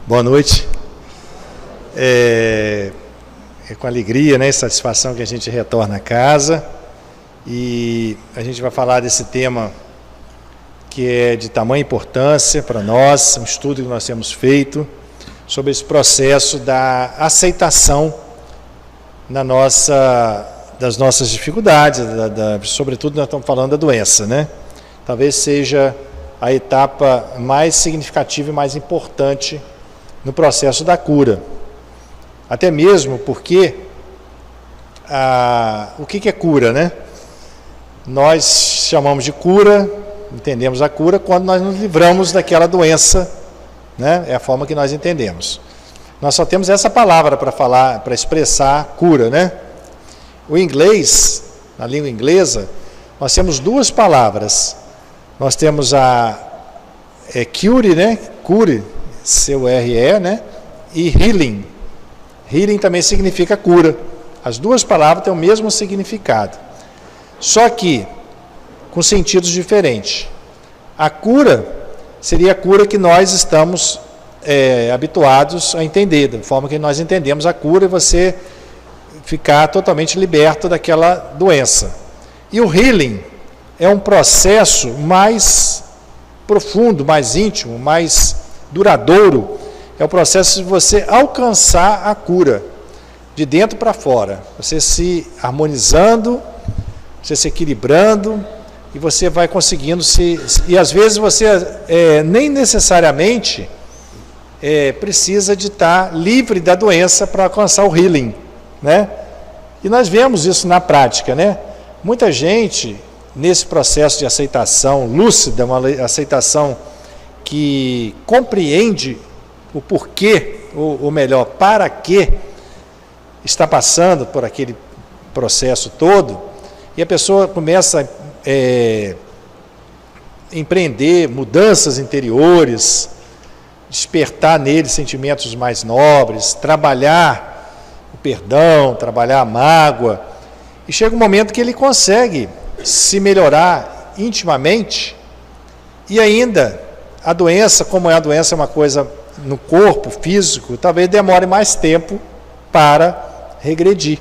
Boa noite. É com alegria, né, e satisfação que a gente retorna a casa e a gente vai falar desse tema que é de tamanha importância para nós, um estudo que nós temos feito sobre esse processo da aceitação das nossas dificuldades, sobretudo nós estamos falando da doença, né? Talvez seja a etapa mais significativa e mais importante no processo da cura. Até mesmo porque, o que é cura, né? Nós chamamos de cura, entendemos a cura quando nós nos livramos daquela doença, né? É a forma que nós entendemos. Nós só temos essa palavra para falar, para expressar cura, né? O inglês, na língua inglesa, nós temos duas palavras. Nós temos cure, né? Cure, C-U-R-E, né? E healing. Healing também significa cura. As duas palavras têm o mesmo significado. Só que com sentidos diferentes. A cura seria a cura que nós estamos habituados a entender, da forma que nós entendemos a cura, e você ficar totalmente liberto daquela doença. E o healing é um processo mais profundo, mais íntimo, mais duradouro. É o processo de você alcançar a cura, de dentro para fora. Você se harmonizando, você se equilibrando, e você vai conseguindo e às vezes você nem necessariamente precisa de estar livre da doença para alcançar o healing, né? E nós vemos isso na prática, né? Muita gente, nesse processo de aceitação lúcida, uma aceitação que compreende o porquê, ou melhor, para que está passando por aquele processo todo, e a pessoa começa a empreender mudanças interiores, despertar nele sentimentos mais nobres, trabalhar o perdão, trabalhar a mágoa, e chega um momento que ele consegue se melhorar intimamente, e ainda a doença, como a doença é uma coisa no corpo físico, talvez demore mais tempo para regredir.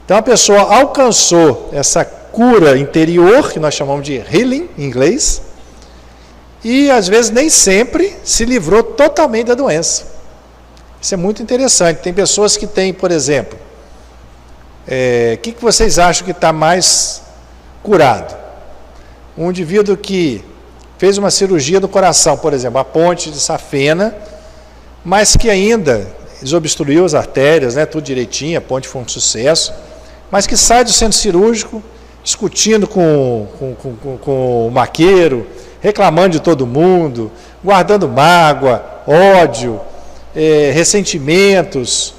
Então a pessoa alcançou essa cura interior, que nós chamamos de healing em inglês, e às vezes nem sempre se livrou totalmente da doença. Isso é muito interessante. Tem pessoas que têm, por exemplo, o que vocês acham que está mais curado? Um indivíduo que fez uma cirurgia do coração, por exemplo, a ponte de safena, mas que ainda desobstruiu as artérias, né, tudo direitinho, a ponte foi um sucesso, mas que sai do centro cirúrgico discutindo com o maqueiro, reclamando de todo mundo, guardando mágoa, ódio, ressentimentos,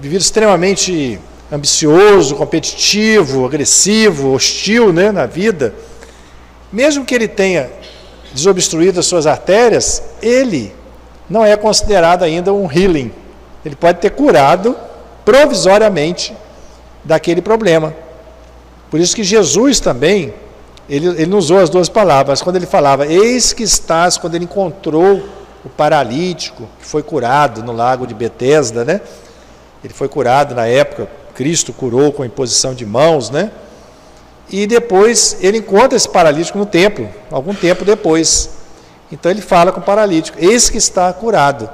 vivido extremamente ambicioso, competitivo, agressivo, hostil, né, na vida. Mesmo que ele tenha desobstruído as suas artérias, ele não é considerado ainda um healing. Ele pode ter curado provisoriamente daquele problema. Por isso que Jesus também, ele não usou as duas palavras, quando ele falava, eis que estás, quando ele encontrou o paralítico, que foi curado no lago de Betesda, né? Ele foi curado na época, Cristo curou com imposição de mãos, né? E depois ele encontra esse paralítico no templo, algum tempo depois. Então ele fala com o paralítico, eis que está curado.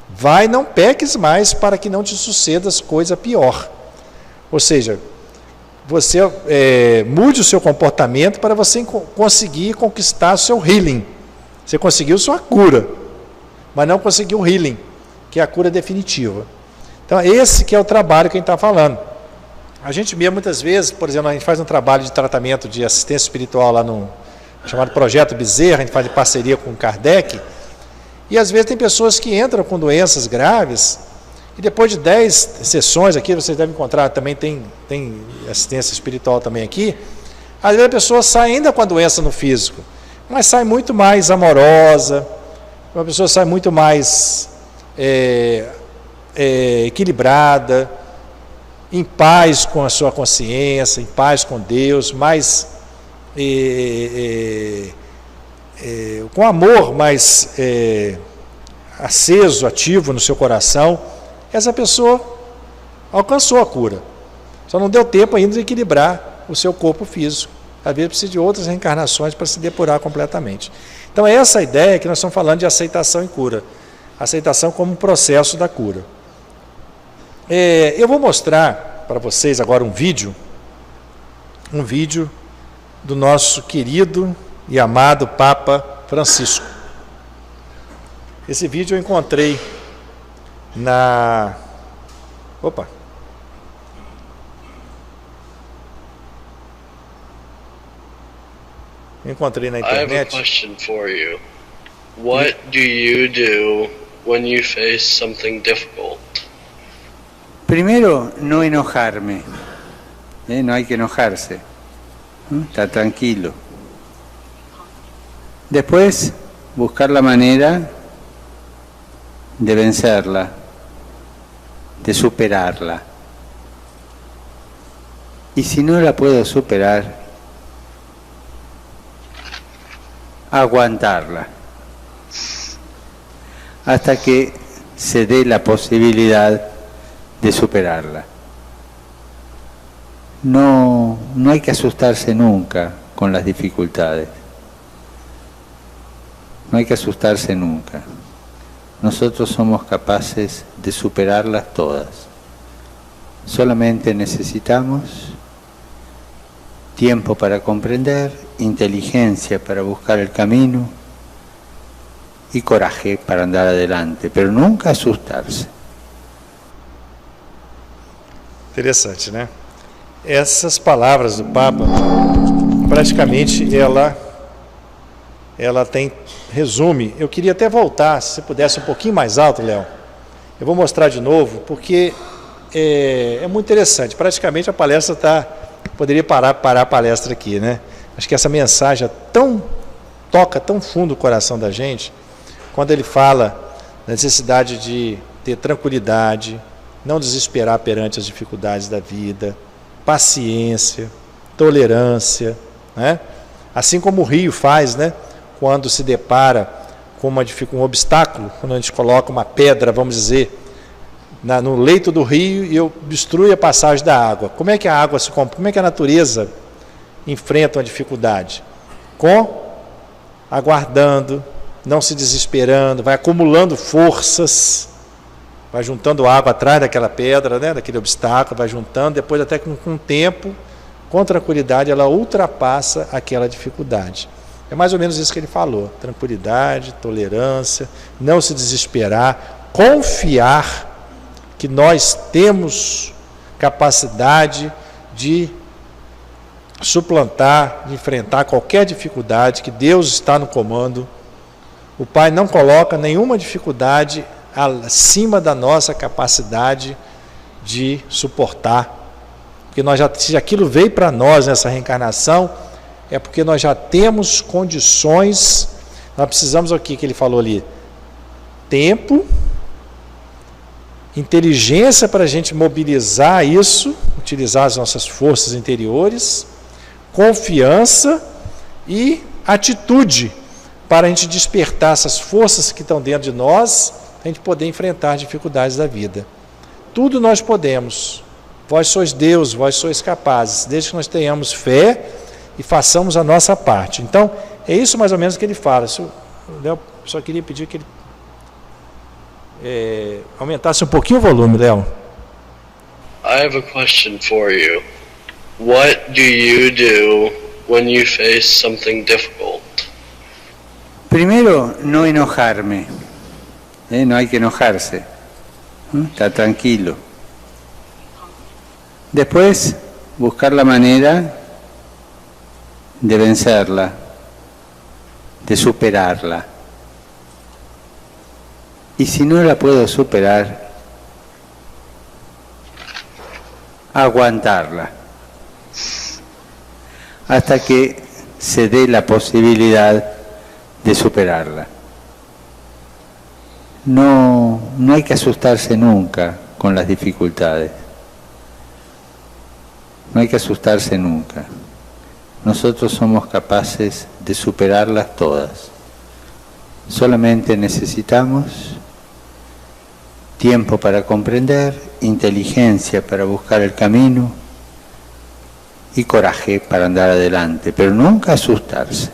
Vai, não peques mais, para que não te sucedas coisa pior. Ou seja, você mude o seu comportamento para você conseguir conquistar o seu healing. Você conseguiu sua cura, mas não conseguiu o healing, que é a cura definitiva. Então esse que é o trabalho que a gente está falando. A gente mesmo, muitas vezes, por exemplo, a gente faz um trabalho de tratamento de assistência espiritual lá no chamado Projeto Bezerra, a gente faz de parceria com o Kardec, e às vezes tem pessoas que entram com doenças graves, e depois de 10 sessões aqui, vocês devem encontrar, também tem assistência espiritual também aqui, às vezes a pessoa sai ainda com a doença no físico, mas sai muito mais amorosa, a pessoa sai muito mais equilibrada, em paz com a sua consciência, em paz com Deus, mais com amor mais aceso, ativo no seu coração, essa pessoa alcançou a cura. Só não deu tempo ainda de equilibrar o seu corpo físico. Às vezes precisa de outras reencarnações para se depurar completamente. Então é essa a ideia que nós estamos falando de aceitação e cura. Aceitação como um processo da cura. Eu vou mostrar para vocês agora um vídeo do nosso querido e amado Papa Francisco. Esse vídeo eu encontrei na... Encontrei na internet. I have a question for you. What do you do when you face something difficult? Primero, no enojarme. No hay que enojarse. Está tranquilo. Después, buscar la manera de vencerla, de superarla. Y si no la puedo superar, aguantarla hasta que se dé la posibilidad de superarla. No hay que asustarse nunca con las dificultades. No hay que asustarse nunca. Nosotros somos capaces de superarlas todas. Solamente necesitamos tiempo para comprender, inteligencia para buscar el camino y coraje para andar adelante, pero nunca asustarse. Interessante, né? Essas palavras do Papa, praticamente ela resume. Eu queria até voltar, se você pudesse um pouquinho mais alto, Léo. Eu vou mostrar de novo, porque é muito interessante. Praticamente a palestra poderia parar a palestra aqui, né? Acho que essa mensagem toca tão fundo o coração da gente, quando ele fala da necessidade de ter tranquilidade, não desesperar perante as dificuldades da vida, paciência, tolerância, né? Assim como o rio faz, né? Quando se depara com um obstáculo, quando a gente coloca uma pedra, vamos dizer, no leito do rio e obstrui a passagem da água. Como é que a água como é que a natureza enfrenta uma dificuldade? Aguardando, não se desesperando, vai acumulando forças, vai juntando água atrás daquela pedra, né, daquele obstáculo, vai juntando, depois até com o tempo, com tranquilidade, ela ultrapassa aquela dificuldade. É mais ou menos isso que ele falou: tranquilidade, tolerância, não se desesperar, confiar que nós temos capacidade de suplantar, de enfrentar qualquer dificuldade, que Deus está no comando. O Pai não coloca nenhuma dificuldade acima da nossa capacidade de suportar. Porque se aquilo veio para nós nessa reencarnação, é porque nós já temos condições. Nós precisamos o que ele falou ali? Tempo, inteligência para a gente mobilizar isso, utilizar as nossas forças interiores, confiança e atitude para a gente despertar essas forças que estão dentro de nós, para a gente poder enfrentar as dificuldades da vida. Tudo nós podemos. Vós sois Deus, vós sois capazes, desde que nós tenhamos fé e façamos a nossa parte. Então, é isso mais ou menos que ele fala. Léo, só queria pedir que ele aumentasse um pouquinho o volume, Léo. I have a question for you. What do you do when you face something difficult? Primero, no enojarme. No hay que enojarse. Está tranquilo. Después, buscar la manera de vencerla, de superarla. Y si no la puedo superar, aguantarla hasta que se dé la posibilidad de superarla. No hay que asustarse nunca con las dificultades. No hay que asustarse nunca. Nosotros somos capaces de superarlas todas. Solamente necesitamos tiempo para comprender, inteligencia para buscar el camino y coraje para andar adelante, pero nunca asustarse.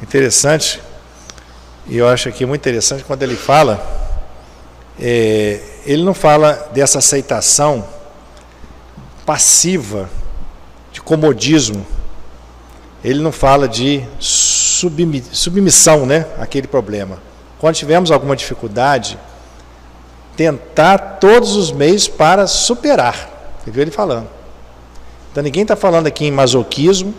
Interessante, e eu acho aqui muito interessante quando ele fala, ele não fala dessa aceitação passiva, de comodismo, ele não fala de submissão, né, àquele problema. Quando tivermos alguma dificuldade, tentar todos os meios para superar. Você viu ele falando? Então ninguém está falando aqui em masoquismo,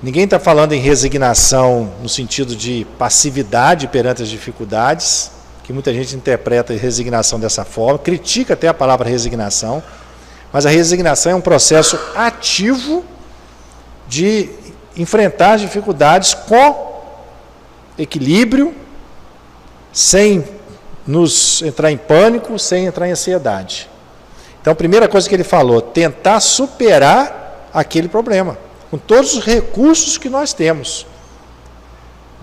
ninguém está falando em resignação no sentido de passividade perante as dificuldades, que muita gente interpreta a resignação dessa forma, critica até a palavra resignação, mas a resignação é um processo ativo de enfrentar as dificuldades com equilíbrio, sem nos entrar em pânico, sem entrar em ansiedade. Então, a primeira coisa que ele falou, tentar superar aquele problema, com todos os recursos que nós temos.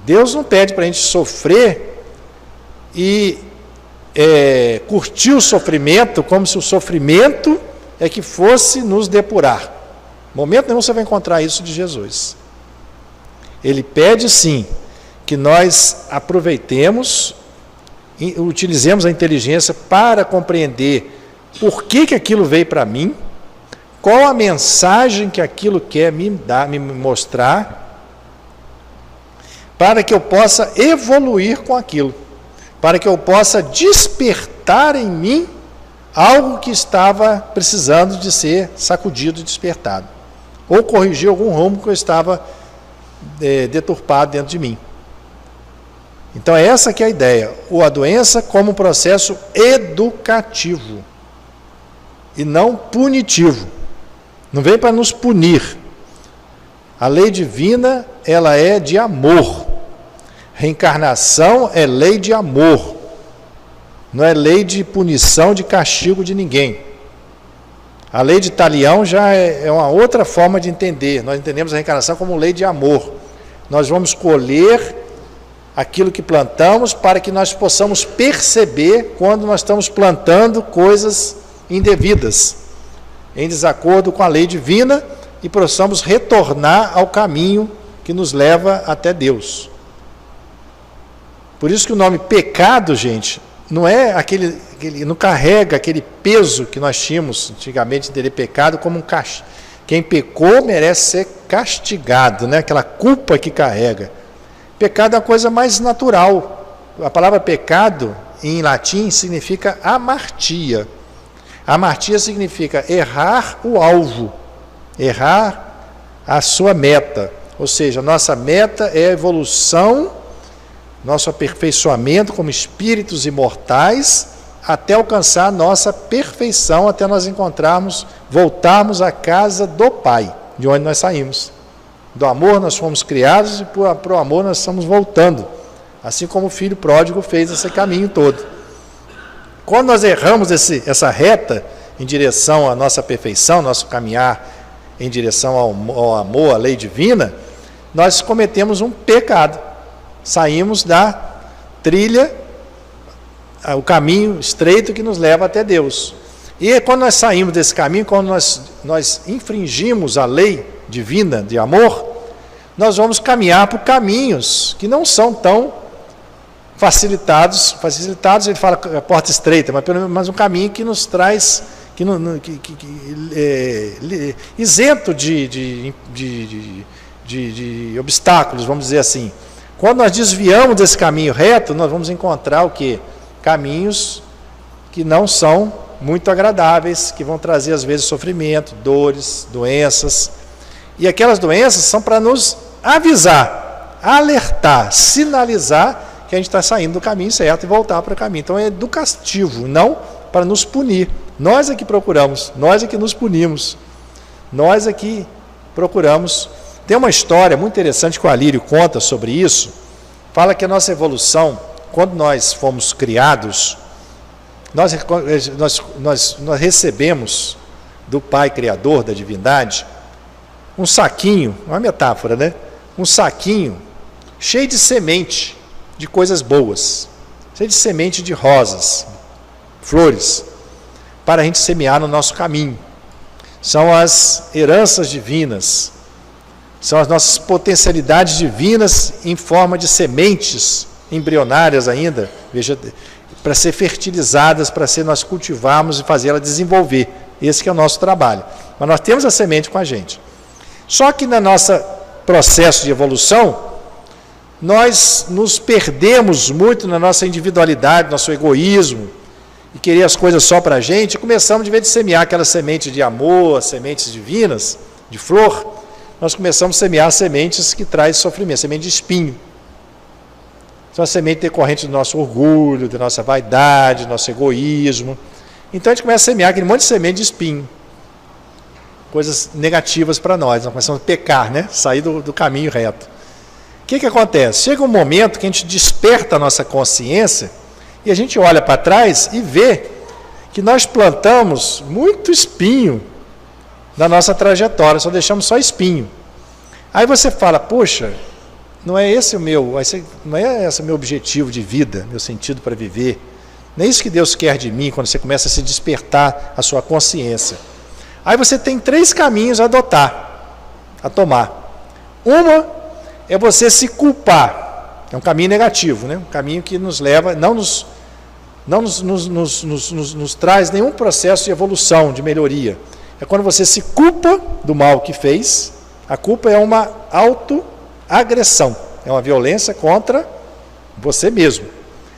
Deus não pede para a gente sofrer e curtir o sofrimento como se o sofrimento é que fosse nos depurar. Em momento nenhum você vai encontrar isso de Jesus. Ele pede sim que nós aproveitemos e utilizemos a inteligência para compreender por que aquilo veio para mim, qual a mensagem que aquilo quer me dar, me mostrar, para que eu possa evoluir com aquilo, para que eu possa despertar em mim algo que estava precisando de ser sacudido e despertado, ou corrigir algum rumo que eu estava deturpado dentro de mim. Então essa que é a ideia, a doença como um processo educativo e não punitivo. Não vem para nos punir. A lei divina, ela é de amor. Reencarnação é lei de amor. Não é lei de punição, de castigo de ninguém. A lei de Talião já é uma outra forma de entender. Nós entendemos a reencarnação como lei de amor. Nós vamos colher aquilo que plantamos para que nós possamos perceber quando nós estamos plantando coisas indevidas, em desacordo com a lei divina, e possamos retornar ao caminho que nos leva até Deus. Por isso que o nome pecado, gente, não é não carrega aquele peso que nós tínhamos antigamente de entender pecado como um castigo. Quem pecou merece ser castigado, né? Aquela culpa que carrega. Pecado é uma coisa mais natural. A palavra pecado, em latim, significa amartia. Amartia significa errar o alvo, errar a sua meta. Ou seja, nossa meta é a evolução, nosso aperfeiçoamento como espíritos imortais, até alcançar a nossa perfeição, até nós voltarmos à casa do Pai, de onde nós saímos. Do amor nós fomos criados e para o amor nós estamos voltando. Assim como o filho pródigo fez esse caminho todo. Quando nós erramos essa reta em direção à nossa perfeição, nosso caminhar em direção ao amor, à lei divina, nós cometemos um pecado. Saímos da trilha, o caminho estreito que nos leva até Deus. E quando nós saímos desse caminho, quando nós infringimos a lei divina de amor, nós vamos caminhar por caminhos que não são tão facilitados, ele fala a porta estreita, mas pelo menos um caminho que nos traz, isento de obstáculos, vamos dizer assim. Quando nós desviamos desse caminho reto, nós vamos encontrar o quê? Caminhos que não são muito agradáveis, que vão trazer às vezes sofrimento, dores, doenças. E aquelas doenças são para nos avisar, alertar, sinalizar que a gente está saindo do caminho certo e voltar para o caminho. Então é educativo, não para nos punir. Nós é que procuramos, nós é que nos punimos, nós é que procuramos. Tem uma história muito interessante que o Alírio conta sobre isso. Fala que a nossa evolução, quando nós fomos criados, nós recebemos do Pai Criador, da divindade, um saquinho, uma metáfora, né? Um saquinho cheio de semente de coisas boas. cheio de semente de rosas, flores, para a gente semear no nosso caminho. São as heranças divinas, são as nossas potencialidades divinas em forma de sementes embrionárias ainda, para ser fertilizadas, para ser nós cultivarmos e fazer ela desenvolver. Esse que é o nosso trabalho. Mas nós temos a semente com a gente. Só que no nosso processo de evolução, nós nos perdemos muito na nossa individualidade, nosso egoísmo, e querer as coisas só para a gente, e começamos, de vez de semear aquelas sementes de amor, sementes divinas, de flor, nós começamos a semear sementes que trazem sofrimento, semente de espinho. São as sementes decorrentes do nosso orgulho, da nossa vaidade, do nosso egoísmo. Então a gente começa a semear aquele monte de semente de espinho. Coisas negativas para nós. Nós começamos a pecar, né? Sair do caminho reto. O que acontece? Chega um momento que a gente desperta a nossa consciência e a gente olha para trás e vê que nós plantamos muito espinho na nossa trajetória, só deixamos só espinho. Aí você fala, poxa, não é esse o meu objetivo de vida, meu sentido para viver. Não é isso que Deus quer de mim quando você começa a se despertar a sua consciência. Aí você tem 3 caminhos a adotar, a tomar. Uma é você se culpar, é um caminho negativo, né? Um caminho que nos leva, não nos traz nenhum processo de evolução, de melhoria. É quando você se culpa do mal que fez. A culpa é uma autoagressão, é uma violência contra você mesmo.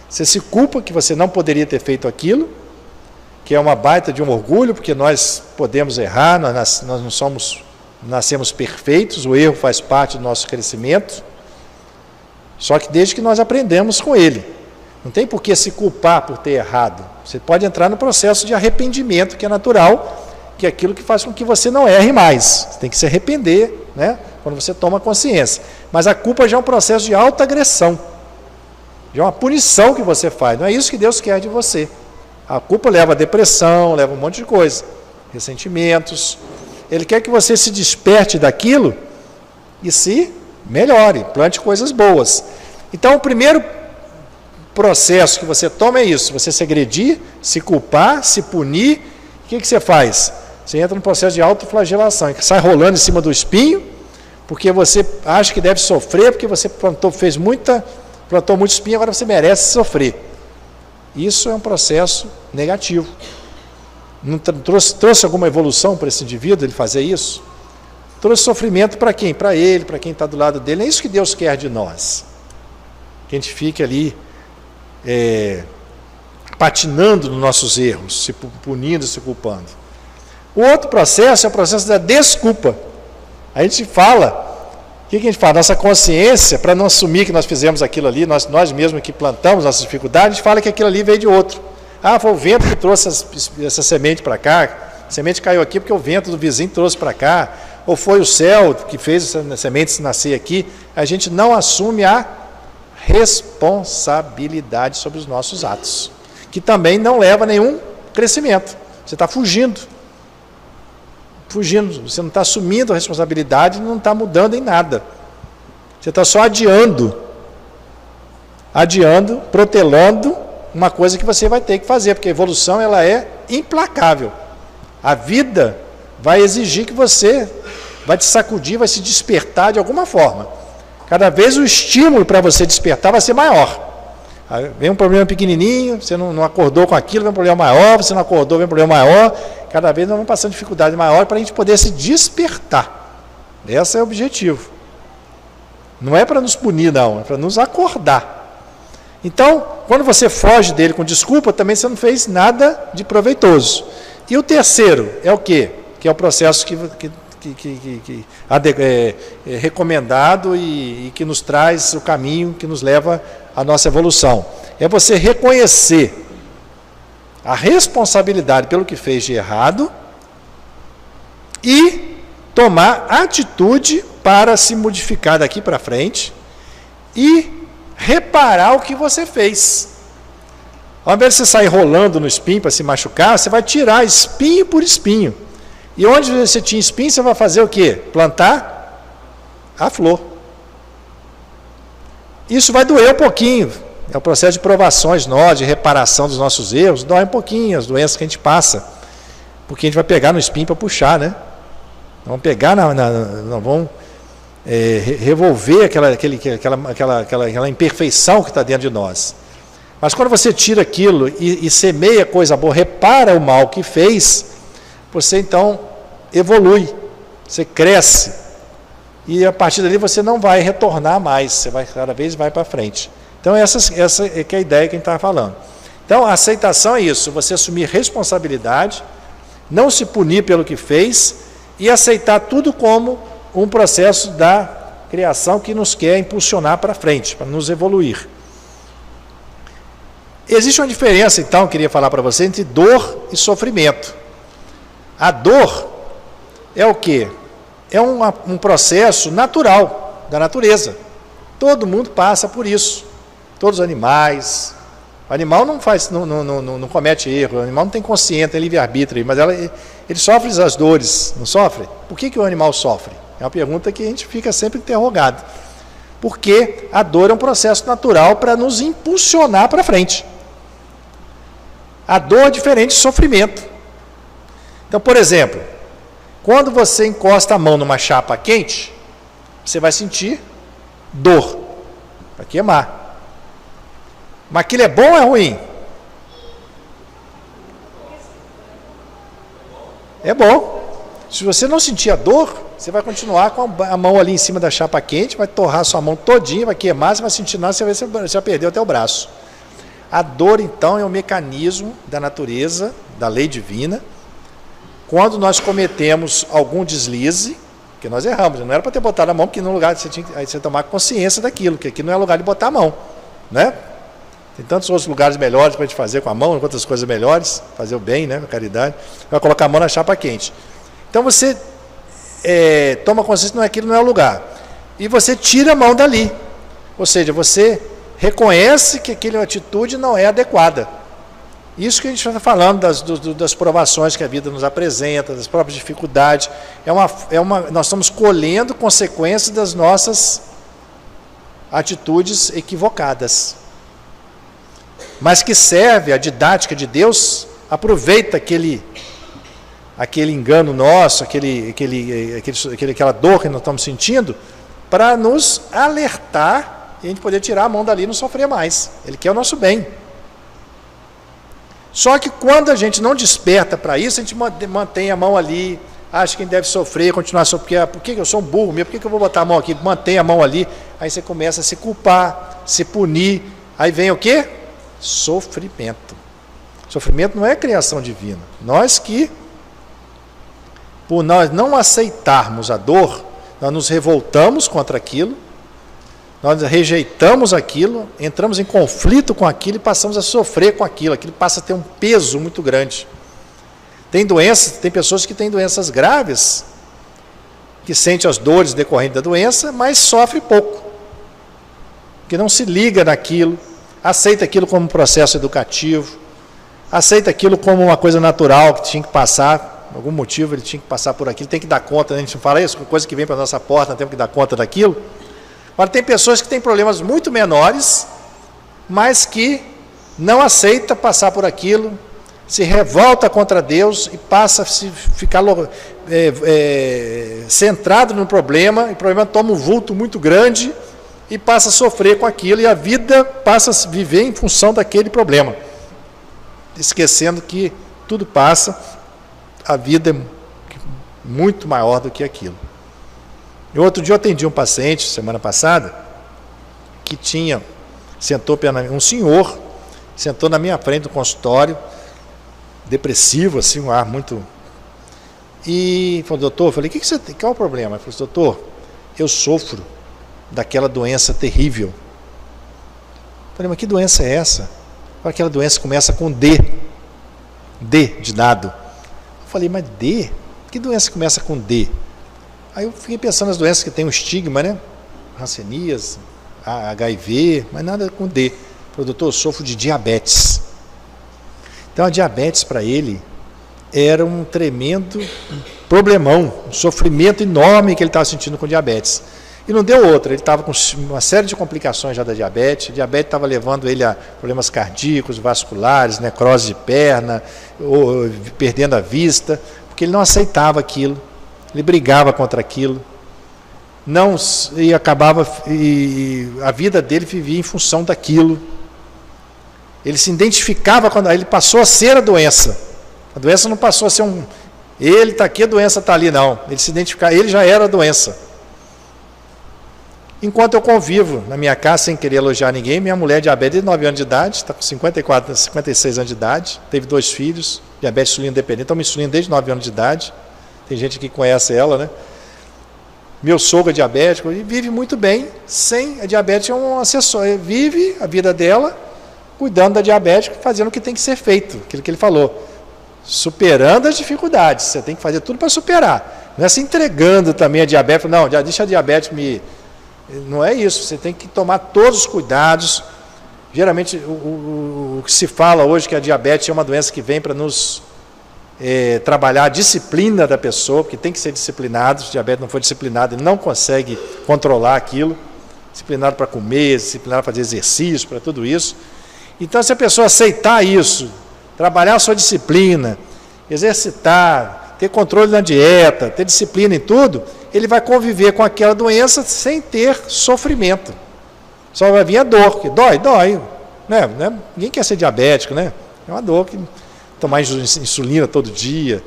Você se culpa que você não poderia ter feito aquilo, que é uma baita de um orgulho, porque nós podemos errar, nós não nascemos perfeitos, o erro faz parte do nosso crescimento, só que desde que nós aprendemos com ele. Não tem por que se culpar por ter errado. Você pode entrar no processo de arrependimento, que é natural, que é aquilo que faz com que você não erre mais. Você tem que se arrepender, né, quando você toma consciência. Mas a culpa já é um processo de autoagressão, já é uma punição que você faz. Não é isso que Deus quer de você. A culpa leva a depressão, leva um monte de coisa, ressentimentos. Ele quer que você se desperte daquilo e se melhore, plante coisas boas. Então, o primeiro processo que você toma é isso: você se agredir, se culpar, se punir. O que você faz? Você entra no processo de autoflagelação, que sai rolando em cima do espinho, porque você acha que deve sofrer, porque você plantou muito espinho, agora você merece sofrer. Isso é um processo negativo. Não trouxe alguma evolução para esse indivíduo ele fazer isso? Trouxe sofrimento para quem? Para ele, para quem está do lado dele. É isso que Deus quer de nós. Que a gente fique ali patinando nos nossos erros, se punindo, se culpando. O outro processo é o processo da desculpa. A gente fala, o que a gente fala? Nossa consciência, para não assumir que nós fizemos aquilo ali, nós mesmos que plantamos nossas dificuldades, a gente fala que aquilo ali veio de outro. Ah, foi o vento que trouxe essa semente para cá, a semente caiu aqui porque o vento do vizinho trouxe para cá, ou foi o céu que fez essa semente nascer aqui. A gente não assume a responsabilidade sobre os nossos atos, que também não leva a nenhum crescimento. Você está fugindo, você não está assumindo a responsabilidade, não está mudando em nada. Você está só adiando, protelando uma coisa que você vai ter que fazer, porque a evolução ela é implacável. A vida vai exigir que você vai te sacudir, vai se despertar de alguma forma. Cada vez o estímulo para você despertar vai ser maior. Aí vem um problema pequenininho, você não acordou com aquilo, vem um problema maior, você não acordou, vem um problema maior. Cada vez nós vamos passando dificuldade maior para a gente poder se despertar. Esse é o objetivo. Não é para nos punir, não, é para nos acordar. Então, quando você foge dele com desculpa, também você não fez nada de proveitoso. E o terceiro é o quê? Que é o processo é recomendado e que nos traz o caminho que nos leva à nossa evolução. É você reconhecer a responsabilidade pelo que fez de errado e tomar atitude para se modificar daqui para frente e reparar o que você fez. Ao invés de você sair rolando no espinho para se machucar, você vai tirar espinho por espinho. E onde você tinha espinho, você vai fazer o quê? Plantar a flor. Isso vai doer um pouquinho, É o processo de provações nós, de reparação dos nossos erros, dói um pouquinho as doenças que a gente passa, porque a gente vai pegar no espinho para puxar, né? Vamos pegar, nós vamos revolver aquela imperfeição que está dentro de nós. Mas quando você tira aquilo e semeia coisa boa, repara o mal que fez, você então evolui, você cresce. E a partir dali você não vai retornar mais, você vai cada vez vai para frente. Então essa é que é a ideia que a gente está falando. Então a aceitação é isso, você assumir responsabilidade, não se punir pelo que fez e aceitar tudo como um processo da criação que nos quer impulsionar para frente, para nos evoluir. Existe uma diferença, então, eu queria falar para você, entre dor e sofrimento. A dor é o quê? É um processo natural, da natureza. Todo mundo passa por isso. Todos os animais. O animal não comete erro, o animal não tem consciência, tem livre-arbítrio, mas ele sofre as dores, não sofre? Por que o animal sofre? É uma pergunta que a gente fica sempre interrogado. Porque a dor é um processo natural para nos impulsionar para frente. A dor é diferente do sofrimento. Então, por exemplo, quando você encosta a mão numa chapa quente, você vai sentir dor, vai queimar. Mas aquilo é bom ou é ruim? É bom. Se você não sentir a dor, você vai continuar com a mão ali em cima da chapa quente, vai torrar a sua mão todinha, vai queimar, você vai sentir nada, você já perdeu até o braço. A dor, então, é um mecanismo da natureza, da lei divina. Quando nós cometemos algum deslize, que nós erramos, não era para ter botado a mão, porque no lugar você tinha que tomar consciência daquilo, que aqui não é lugar de botar a mão, né? Tem tantos outros lugares melhores para a gente fazer com a mão, outras coisas melhores, fazer o bem, né, a caridade. Vai colocar a mão na chapa quente. Então você toma consciência que aquilo não é o lugar. E você tira a mão dali. Ou seja, você reconhece que aquela atitude não é adequada. Isso que a gente está falando das provações que a vida nos apresenta, das próprias dificuldades. Nós estamos colhendo consequências das nossas atitudes equivocadas. Mas que serve a didática de Deus, aproveita aquele engano nosso, aquela dor que nós estamos sentindo, para nos alertar e a gente poder tirar a mão dali e não sofrer mais. Ele quer o nosso bem. Só que quando a gente não desperta para isso, a gente mantém a mão ali, acha que a gente deve sofrer, continuar sofrendo, por que eu sou um burro mesmo, por que eu vou botar a mão aqui? Mantém a mão ali, aí você começa a se culpar, se punir, aí vem o quê? Sofrimento. Sofrimento não é criação divina. Por nós não aceitarmos a dor, nós nos revoltamos contra aquilo, nós rejeitamos aquilo, entramos em conflito com aquilo e passamos a sofrer com aquilo passa a ter um peso muito grande. Tem pessoas que têm doenças graves, que sentem as dores decorrentes da doença, mas sofre pouco, que não se liga naquilo, aceita aquilo como um processo educativo, aceita aquilo como uma coisa natural que tinha que passar, por algum motivo ele tinha que passar por aquilo, tem que dar conta, a gente não fala isso, coisa que vem para a nossa porta, nós temos que dar conta daquilo. Agora tem pessoas que têm problemas muito menores, mas que não aceita passar por aquilo, se revolta contra Deus e passa a ficar centrado no problema, e o problema toma um vulto muito grande e passa a sofrer com aquilo, e a vida passa a viver em função daquele problema, esquecendo que tudo passa, a vida é muito maior do que aquilo. E outro dia eu atendi um paciente, semana passada, que um senhor, sentou na minha frente do consultório, depressivo, assim, um ar muito... E falou, doutor, eu falei, o que você tem? Qual é o problema? Ele falou, doutor, eu sofro daquela doença terrível. Eu falei, mas que doença é essa? Aquela doença começa com D. D de dado. Eu falei, mas D? Que doença começa com D? Aí eu fiquei pensando nas doenças que tem um estigma, né? Hanseníase, HIV, mas nada com D. Eu falei, doutor, eu sofro de diabetes. Então a diabetes para ele era um tremendo problemão, um sofrimento enorme que ele estava sentindo com diabetes. E não deu outra, ele estava com uma série de complicações já da diabetes, a diabetes estava levando ele a problemas cardíacos, vasculares, necrose de perna, ou perdendo a vista, porque ele não aceitava aquilo, ele brigava contra aquilo, não, e acabava, e a vida dele vivia em função daquilo. Ele se identificava, quando ele passou a ser a doença não passou a ser ele está aqui, a doença está ali, não, ele se identificava, ele já era a doença. Enquanto eu convivo na minha casa, sem querer elogiar ninguém, minha mulher é diabetes de 9 anos de idade, está com 56 anos de idade, teve 2 filhos, diabetes insulina dependente, toma insulina desde 9 anos de idade, tem gente que conhece ela, né? Meu sogro é diabético e vive muito bem, sem a diabetes é um acessório, vive a vida dela, cuidando da diabetes, fazendo o que tem que ser feito, aquilo que ele falou, superando as dificuldades, você tem que fazer tudo para superar, não é se entregando também a diabetes, não, deixa a diabetes me... Não é isso, você tem que tomar todos os cuidados. Geralmente o que se fala hoje que a diabetes é uma doença que vem para nos trabalhar a disciplina da pessoa, porque tem que ser disciplinado. Se o diabetes não for disciplinado, ele não consegue controlar aquilo. Disciplinado para comer, disciplinado para fazer exercício, para tudo isso. Então, se a pessoa aceitar isso, trabalhar a sua disciplina, exercitar, ter controle na dieta, ter disciplina em tudo, ele vai conviver com aquela doença sem ter sofrimento. Só vai vir a dor, que dói. Né? Ninguém quer ser diabético, né? É uma dor que tomar insulina todo dia,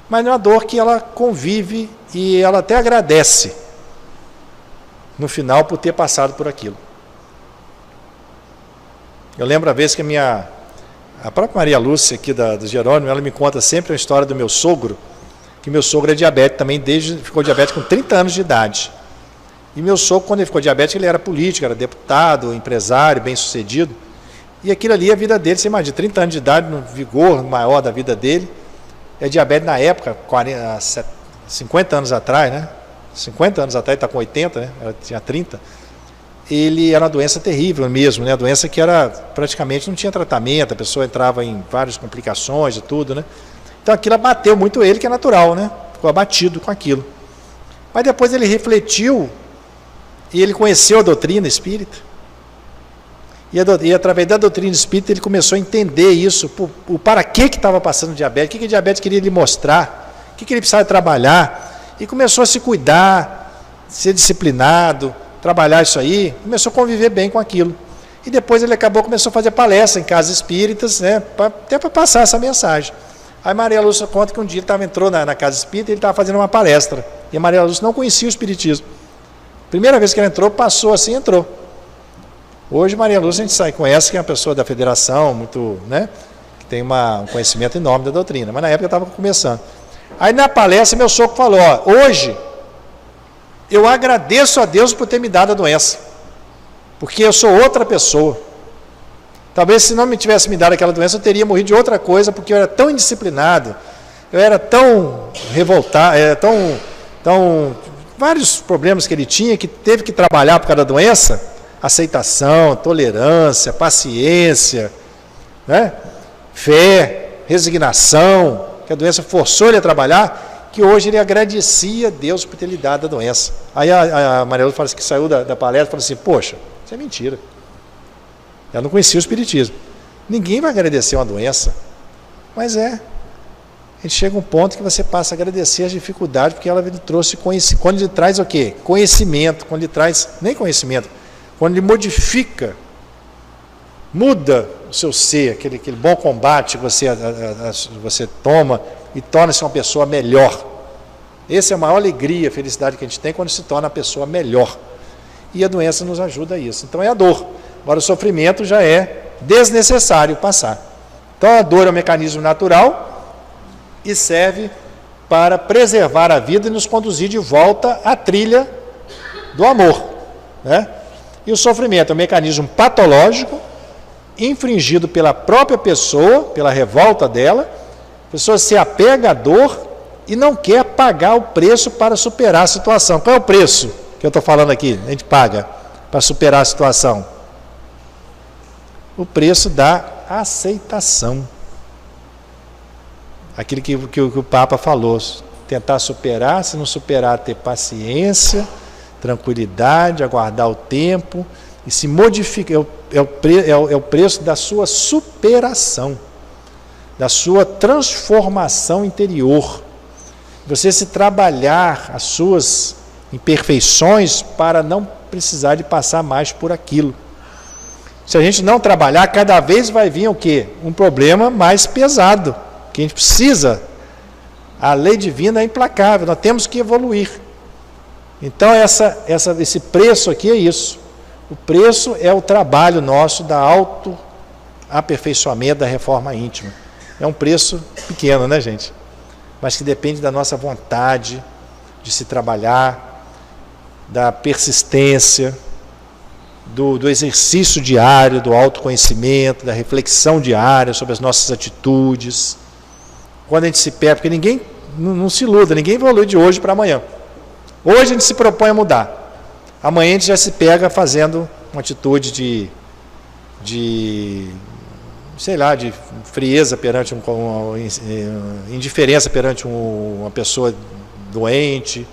mas é uma dor que ela convive e ela até agradece no final por ter passado por aquilo. Eu lembro a vez que a própria Maria Lúcia aqui do Jerônimo, ela me conta sempre a história do meu sogro, que meu sogro é diabético também, ficou diabético com 30 anos de idade. E meu sogro, quando ele ficou diabético, ele era político, era deputado, empresário, bem-sucedido. E aquilo ali, a vida dele, você imagina, 30 anos de idade, no vigor maior da vida dele, é diabetes na época, 50 anos atrás, né? 50 anos atrás, está com 80, né? Ela tinha 30. Ele era uma doença terrível mesmo, né? A doença que era, praticamente não tinha tratamento, a pessoa entrava em várias complicações e tudo, né? Então aquilo abateu muito ele, que é natural, né? Ficou abatido com aquilo. Mas depois ele refletiu e ele conheceu a doutrina espírita. E através da doutrina espírita ele começou a entender isso, o para que estava passando o diabetes, o que o diabetes queria lhe mostrar, o que ele precisava trabalhar. E começou a se cuidar, ser disciplinado, trabalhar isso aí, começou a conviver bem com aquilo. E depois ele começou a fazer palestra em casas espíritas, né? Até para passar essa mensagem. Aí Maria Lúcia conta que um dia ele entrou na casa espírita e ele estava fazendo uma palestra. E a Maria Lúcia não conhecia o espiritismo. Primeira vez que ela entrou, passou assim, entrou. Hoje Maria Lúcia a gente conhece que é uma pessoa da federação, muito, né, que tem um conhecimento enorme da doutrina, mas na época estava começando. Aí na palestra meu sogro falou, hoje eu agradeço a Deus por ter me dado a doença, porque eu sou outra pessoa. Talvez se não me tivesse me dado aquela doença, eu teria morrido de outra coisa, porque eu era tão indisciplinado, eu era tão revoltado, vários problemas que ele tinha, que teve que trabalhar por causa da doença, aceitação, tolerância, paciência, né? Fé, resignação, que a doença forçou ele a trabalhar, que hoje ele agradecia a Deus por ter lhe dado a doença. Aí a Maria Lúcia fala assim, que saiu da palestra e falou assim, poxa, isso é mentira. Ela não conhecia o espiritismo. Ninguém vai agradecer uma doença. Mas a gente chega a um ponto que você passa a agradecer as dificuldades, porque ela trouxe conhecimento. Quando ele traz o quê? Conhecimento. Quando ele traz, nem conhecimento, quando ele modifica, muda o seu ser, aquele bom combate que você toma e torna-se uma pessoa melhor. Essa é a maior alegria, felicidade que a gente tem quando se torna a pessoa melhor. E a doença nos ajuda a isso. Então é a dor. Agora o sofrimento já é desnecessário passar. Então a dor é um mecanismo natural e serve para preservar a vida e nos conduzir de volta à trilha do amor, né? E o sofrimento é um mecanismo patológico, infringido pela própria pessoa, pela revolta dela. A pessoa se apega à dor e não quer pagar o preço para superar a situação. Qual é o preço que eu estou falando aqui? A gente paga para superar a situação. O preço da aceitação. Aquilo que o Papa falou, tentar superar, se não superar, ter paciência, tranquilidade, aguardar o tempo e se modificar. É o preço da sua superação, da sua transformação interior. Você se trabalhar as suas imperfeições para não precisar de passar mais por aquilo. Se a gente não trabalhar, cada vez vai vir o quê? Um problema mais pesado, que a gente precisa. A lei divina é implacável, nós temos que evoluir. Então esse preço aqui é isso. O preço é o trabalho nosso da autoaperfeiçoamento, da reforma íntima. É um preço pequeno, né, gente? Mas que depende da nossa vontade de se trabalhar, da persistência, do exercício diário, do autoconhecimento, da reflexão diária sobre as nossas atitudes. Quando a gente se perde, porque ninguém, não se iluda, ninguém evolui de hoje para amanhã. Hoje a gente se propõe a mudar. Amanhã a gente já se pega fazendo uma atitude de frieza perante indiferença perante uma pessoa doente.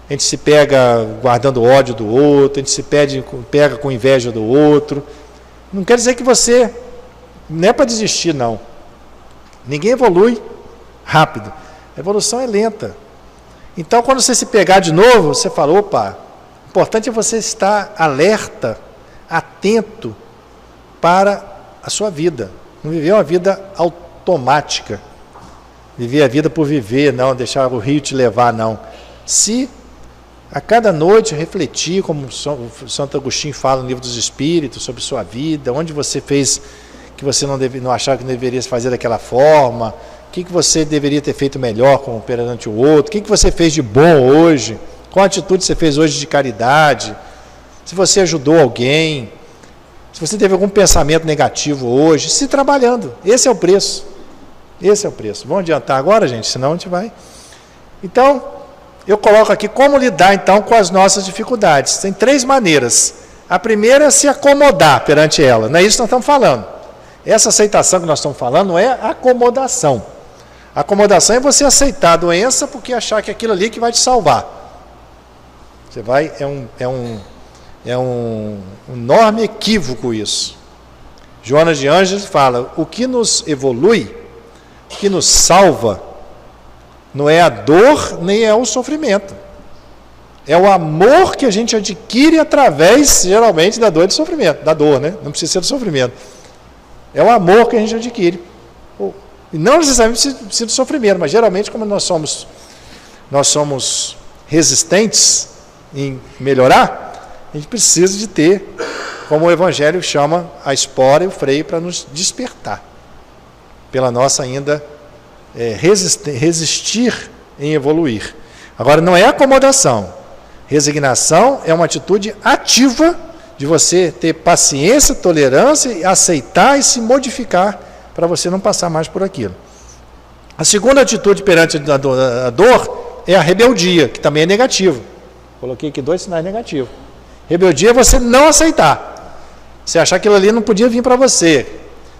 A gente se pega guardando ódio do outro, a gente se pega com inveja do outro. Não quer dizer que você, não é para desistir, não. Ninguém evolui rápido. A evolução é lenta. Então, quando você se pegar de novo, você fala, opa, o importante é você estar alerta, atento para a sua vida. Não viver uma vida automática. Viver a vida por viver, não deixar o rio te levar, não. Se a cada noite refletir, como Santo Agostinho fala no Livro dos Espíritos, sobre sua vida, onde você fez que você não achava que deveria fazer daquela forma, o que você deveria ter feito melhor perante o outro, o que você fez de bom hoje, qual atitude você fez hoje de caridade, se você ajudou alguém, se você teve algum pensamento negativo hoje, se trabalhando. Esse é o preço. Esse é o preço. Vamos adiantar agora, gente? Senão a gente vai. Então, eu coloco aqui como lidar, então, com as nossas dificuldades. Tem 3 maneiras. A primeira é se acomodar perante ela. Não é isso que nós estamos falando. Essa aceitação que nós estamos falando não é acomodação. A acomodação é você aceitar a doença porque achar que aquilo ali que vai te salvar. Você vai... É um enorme equívoco isso. Joana de Ângeles fala, o que nos evolui, o que nos salva, não é a dor, nem é o sofrimento. É o amor que a gente adquire através, geralmente, da dor e do sofrimento. Da dor, né? Não precisa ser do sofrimento. É o amor que a gente adquire. E não necessariamente precisa do sofrimento, mas geralmente, como nós somos resistentes em melhorar, a gente precisa de ter, como o Evangelho chama, a espora e o freio para nos despertar. Pela nossa ainda resistir em evoluir. Agora, não é acomodação. Resignação é uma atitude ativa de você ter paciência, tolerância, aceitar e se modificar para você não passar mais por aquilo. A segunda atitude perante a dor é a rebeldia, que também é negativa. Coloquei aqui 2 sinais negativos. Rebeldia é você não aceitar. Você achar que aquilo ali não podia vir para você.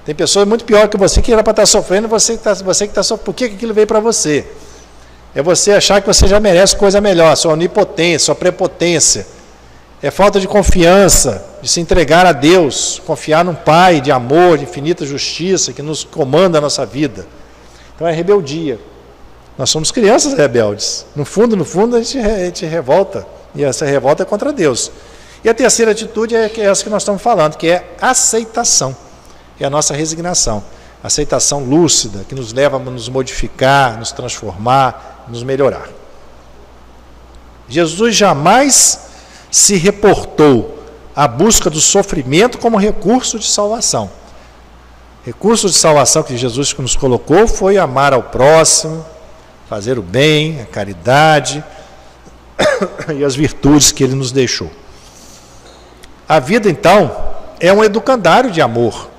Tem pessoas muito pior que você que era para estar sofrendo, você que está sofrendo. Por que aquilo veio para você? É você achar que você já merece coisa melhor, sua onipotência, sua prepotência. É falta de confiança, de se entregar a Deus, confiar num Pai de amor, de infinita justiça, que nos comanda a nossa vida. Então é rebeldia. Nós somos crianças rebeldes. No fundo, a gente revolta. E essa revolta é contra Deus. E a terceira atitude é essa que nós estamos falando, que é aceitação. É a nossa resignação. Aceitação lúcida, que nos leva a nos modificar, nos transformar, nos melhorar. Jesus jamais se reportou à busca do sofrimento como recurso de salvação. Recurso de salvação que Jesus nos colocou foi amar ao próximo, fazer o bem, a caridade e as virtudes que ele nos deixou. A vida, então, é um educandário de amor.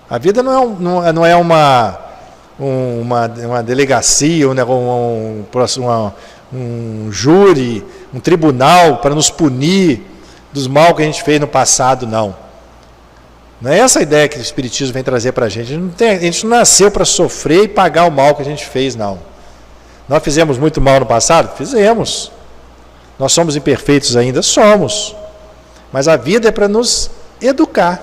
A vida não é uma delegacia, um júri, um tribunal para nos punir dos mal que a gente fez no passado, não. Não é essa a ideia que o Espiritismo vem trazer para a gente. A gente não nasceu para sofrer e pagar o mal que a gente fez, não. Nós fizemos muito mal no passado? Fizemos. Nós somos imperfeitos ainda? Somos. Mas a vida é para nos educar.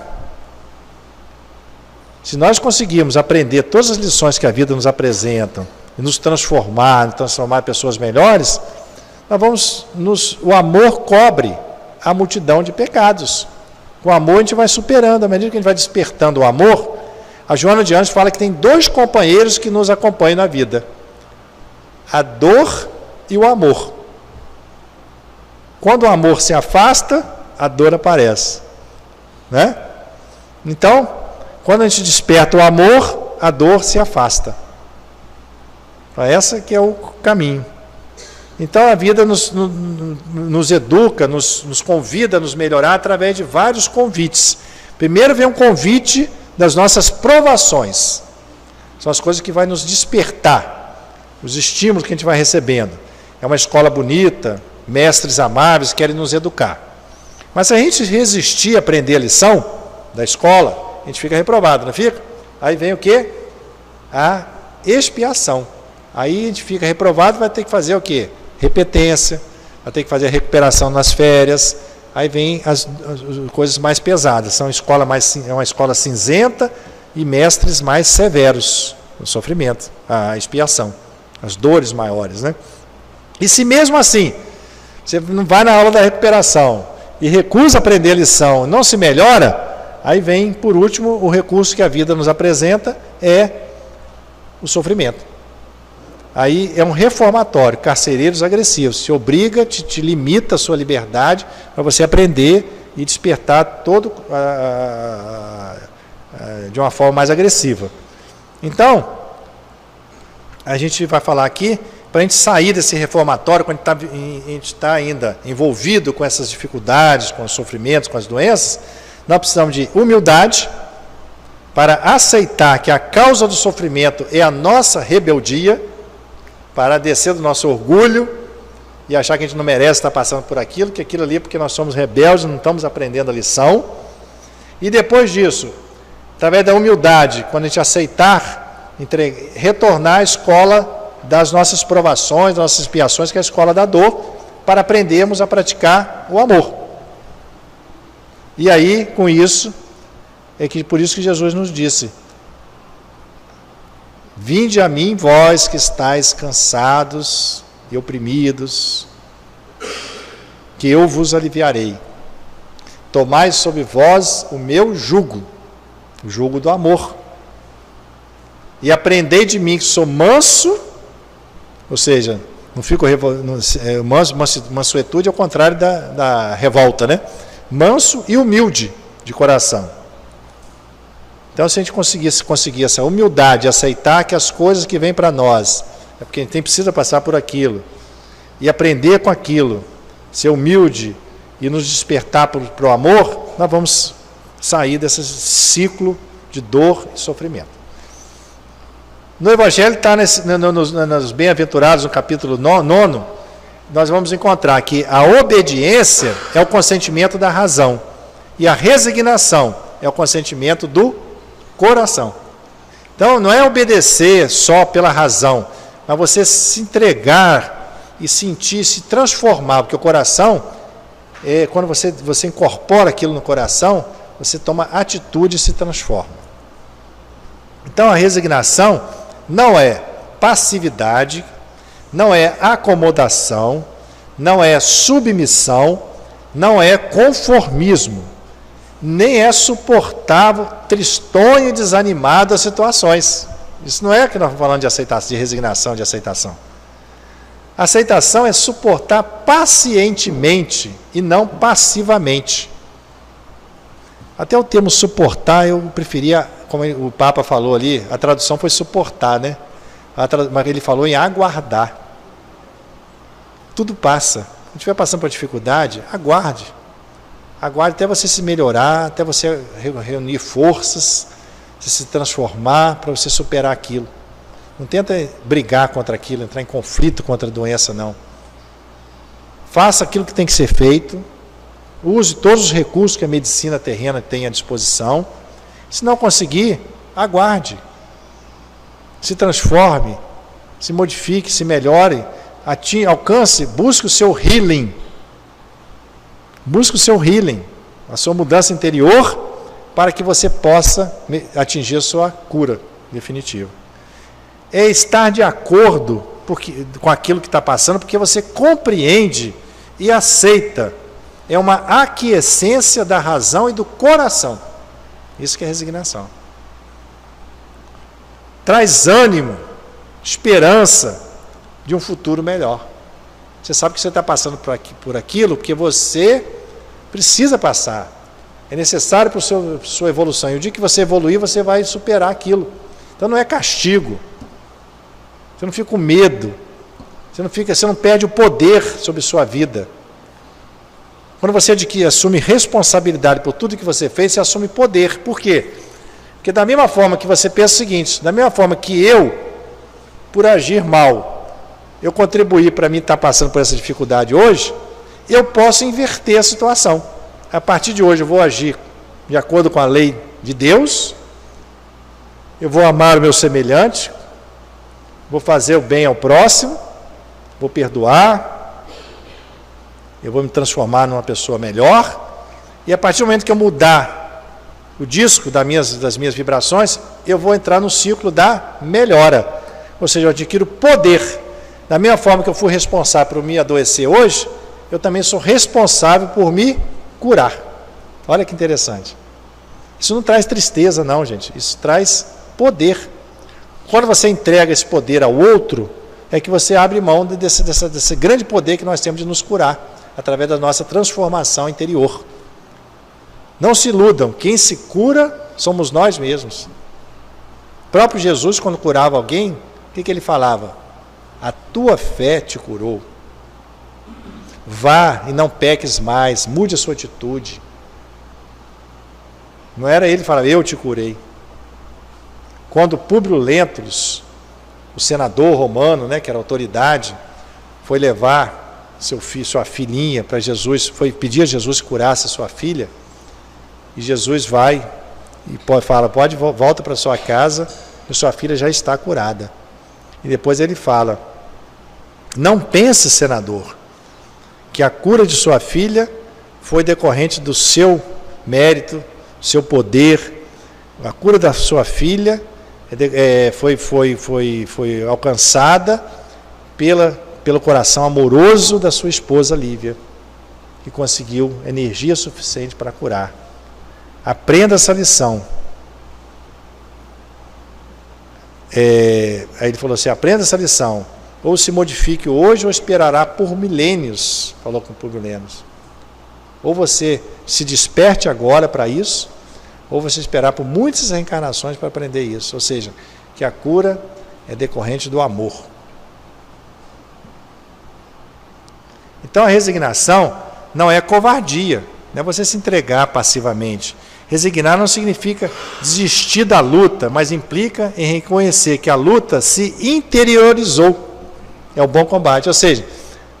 Se nós conseguirmos aprender todas as lições que a vida nos apresenta, e nos transformar em pessoas melhores, o amor cobre a multidão de pecados. Com o amor a gente vai superando, à medida que a gente vai despertando o amor. A Joana de Anjos fala que tem 2 companheiros que nos acompanham na vida: a dor e o amor. Quando o amor se afasta, a dor aparece, né? Então, quando a gente desperta o amor, a dor se afasta. Essa que é o caminho. Então a vida nos educa, nos convida a nos melhorar através de vários convites. Primeiro vem um convite das nossas provações. São as coisas que vai nos despertar, os estímulos que a gente vai recebendo. É uma escola bonita, mestres amáveis que querem nos educar. Mas se a gente resistir a aprender a lição da escola, a gente fica reprovado, não fica? Aí vem o quê? A expiação. Aí a gente fica reprovado, vai ter que fazer o quê? Repetência, vai ter que fazer a recuperação nas férias. Aí vem as coisas mais pesadas. É uma escola cinzenta e mestres mais severos no sofrimento, a expiação, as dores maiores, né? E se mesmo assim você não vai na aula da recuperação e recusa aprender a lição, não se melhora, aí vem, por último, o recurso que a vida nos apresenta, é o sofrimento. Aí é um reformatório, carcereiros agressivos, te obriga, te limita a sua liberdade para você aprender e despertar de uma forma mais agressiva. Então, a gente vai falar aqui, para a gente sair desse reformatório, quando a gente está ainda envolvido com essas dificuldades, com os sofrimentos, com as doenças, nós precisamos de humildade para aceitar que a causa do sofrimento é a nossa rebeldia, para descer do nosso orgulho e achar que a gente não merece estar passando por aquilo, que aquilo ali é porque nós somos rebeldes, não estamos aprendendo a lição. E depois disso, através da humildade, quando a gente aceitar, retornar à escola das nossas provações, das nossas expiações, que é a escola da dor, para aprendermos a praticar o amor. E aí, com isso, por isso que Jesus nos disse: vinde a mim, vós que estáis cansados e oprimidos, que eu vos aliviarei. Tomai sobre vós o meu jugo, o jugo do amor, e aprendei de mim, que sou manso, ou seja, não fico mansuetude é o contrário da revolta, né? Manso e humilde de coração. Então, se a gente conseguir essa humildade, aceitar que as coisas que vêm para nós, é porque a gente precisa passar por aquilo, e aprender com aquilo, ser humilde e nos despertar para o amor, nós vamos sair desse ciclo de dor e sofrimento. No Evangelho, está nos Bem-aventurados, no capítulo 9, nós vamos encontrar que a obediência é o consentimento da razão, e a resignação é o consentimento do coração. Então, não é obedecer só pela razão, mas você se entregar e sentir, se transformar, porque o coração, quando você incorpora aquilo no coração, você toma atitude e se transforma. Então, a resignação não é passividade, não é acomodação, não é submissão, não é conformismo, nem é suportável, tristonho e desanimado as situações. Isso não é que nós estamos falando de aceitação, de resignação, de aceitação. Aceitação é suportar pacientemente e não passivamente. Até o termo suportar eu preferia, como o Papa falou ali, a tradução foi suportar, né? Mas ele falou em aguardar. Tudo passa. Se estiver passando por dificuldade, aguarde. Aguarde até você se melhorar, até você reunir forças, você se transformar para você superar aquilo. Não tenta brigar contra aquilo, entrar em conflito contra a doença, não. Faça aquilo que tem que ser feito, use todos os recursos que a medicina terrena tem à disposição. Se não conseguir, aguarde. Se transforme, se modifique, se melhore, alcance, busque o seu healing, Busque o seu healing, a sua mudança interior, para que você possa atingir a sua cura definitiva. É estar de acordo com aquilo que está passando, porque você compreende e aceita. É uma aquiescência da razão e do coração. Isso que é resignação. Traz ânimo, esperança de um futuro melhor. Você sabe que você está passando por aquilo porque você precisa passar. É necessário para a sua evolução. E o dia que você evoluir, você vai superar aquilo. Então não é castigo. Você não fica com medo. Você não perde o poder sobre sua vida. Quando você assume responsabilidade por tudo que você fez, você assume poder. Por quê? Porque da mesma forma que você pensa o seguinte, da mesma forma que eu, por agir mal, eu contribuí para mim estar passando por essa dificuldade hoje, eu posso inverter a situação. A partir de hoje eu vou agir de acordo com a lei de Deus, eu vou amar o meu semelhante, vou fazer o bem ao próximo, vou perdoar, eu vou me transformar numa pessoa melhor, e a partir do momento que eu mudar o disco das minhas vibrações, eu vou entrar no ciclo da melhora, ou seja, eu adquiro poder. Da mesma forma que eu fui responsável por me adoecer hoje, eu também sou responsável por me curar. Olha que interessante. Isso não traz tristeza não, gente, isso traz poder. Quando você entrega esse poder ao outro, é que você abre mão desse grande poder que nós temos de nos curar, através da nossa transformação interior. Não se iludam, quem se cura somos nós mesmos. O próprio Jesus, quando curava alguém, o que ele falava? A tua fé te curou. Vá e não peques mais, mude a sua atitude. Não era ele que falava, eu te curei. Quando Públio Lentulus, o senador romano, que era autoridade, foi levar sua filhinha para Jesus, foi pedir a Jesus que curasse a sua filha, e Jesus vai e fala, volta para sua casa, e sua filha já está curada. E depois ele fala, não pense, senador, que a cura de sua filha foi decorrente do seu mérito, seu poder. A cura da sua filha foi alcançada pelo coração amoroso da sua esposa Lívia, que conseguiu energia suficiente para curar. Aprenda essa lição. Aí ele falou assim, aprenda essa lição, ou se modifique hoje ou esperará por milênios, falou com Públio Lentulus. Ou você se desperte agora para isso, ou você esperar por muitas reencarnações para aprender isso. Ou seja, que a cura é decorrente do amor. Então a resignação não é covardia, não é você se entregar passivamente. Resignar não significa desistir da luta, mas implica em reconhecer que a luta se interiorizou. É o bom combate. Ou seja,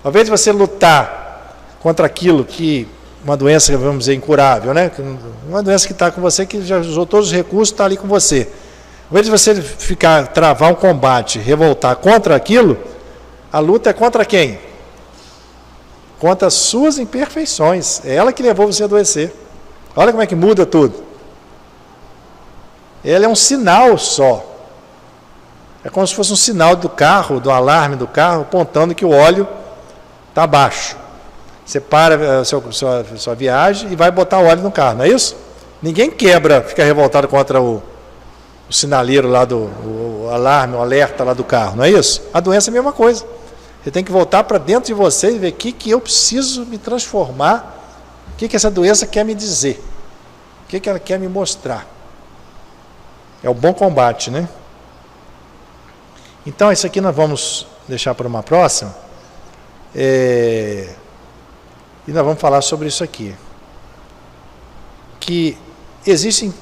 ao invés de você lutar contra aquilo que, uma doença, vamos dizer, incurável, uma doença que está com você, que já usou todos os recursos, está ali com você. Ao invés de você travar um combate, revoltar contra aquilo, a luta é contra quem? Contra as suas imperfeições. É ela que levou você a adoecer. Olha como é que muda tudo. Ela é um sinal só. É como se fosse um sinal do carro, do alarme do carro, apontando que o óleo está baixo. Você para a sua viagem e vai botar óleo no carro, não é isso? Ninguém fica revoltado contra o sinaleiro lá o alarme, o alerta lá do carro, não é isso? A doença é a mesma coisa. Você tem que voltar para dentro de você e ver o que eu preciso me transformar, o que essa doença quer me dizer, o que ela quer me mostrar. É o bom combate, né? Então, isso aqui nós vamos deixar para uma próxima. E nós vamos falar sobre isso aqui. Que existem